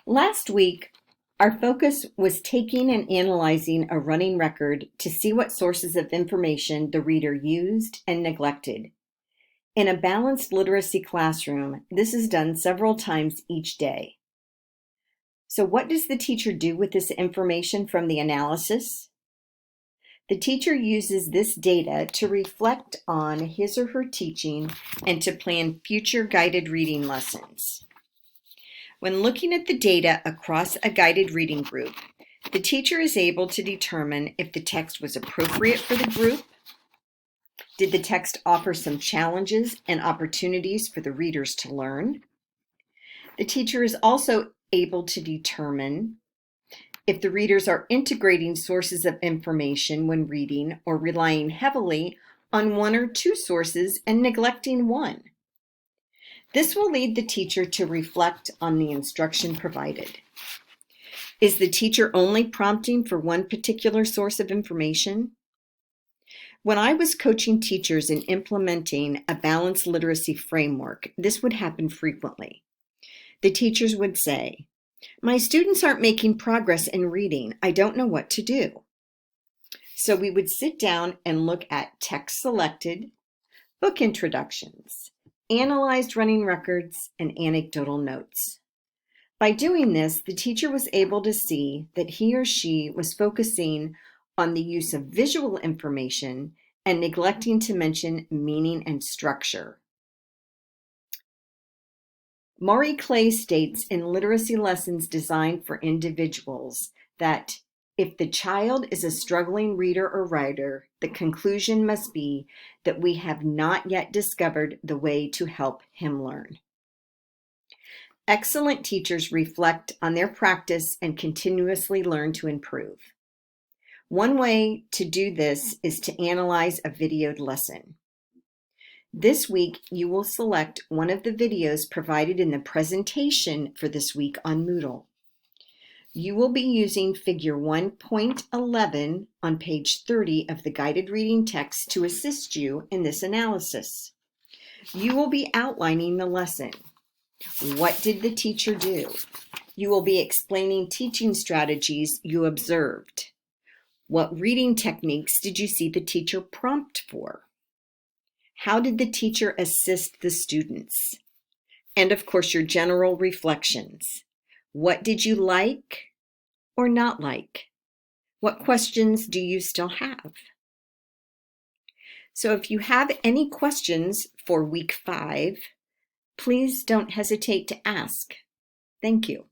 Last week, our focus was taking and analyzing a running record to see what sources of information the reader used and neglected. In a balanced literacy classroom, this is done several times each day. So what does the teacher do with this information from the analysis? The teacher uses this data to reflect on his or her teaching and to plan future guided reading lessons. When looking at the data across a guided reading group, the teacher is able to determine if the text was appropriate for the group. Did the text offer some challenges and opportunities for the readers to learn? The teacher is also able to determine if the readers are integrating sources of information when reading or relying heavily on one or two sources and neglecting one. This will lead the teacher to reflect on the instruction provided. Is the teacher only prompting for one particular source of information? When I was coaching teachers in implementing a balanced literacy framework, this would happen frequently. The teachers would say, "My students aren't making progress in reading. I don't know what to do." So we would sit down and look at text selected, book introductions, analyzed running records, and anecdotal notes. By doing this, the teacher was able to see that he or she was focusing on the use of visual information and neglecting to mention meaning and structure. Marie Clay states in Literacy Lessons Designed for Individuals that if the child is a struggling reader or writer, the conclusion must be that we have not yet discovered the way to help him learn. Excellent teachers reflect on their practice and continuously learn to improve. One way to do this is to analyze a videoed lesson. This week, you will select one of the videos provided in the presentation for this week on Moodle. You will be using figure 1.11 on page 30 of the guided reading text to assist you in this analysis. You will be outlining the lesson. What did the teacher do? You will be explaining teaching strategies you observed. What reading techniques did you see the teacher prompt for? How did the teacher assist the students? And of course, your general reflections. What did you like or not like? What questions do you still have? So if you have any questions for week 5, please don't hesitate to ask. Thank you.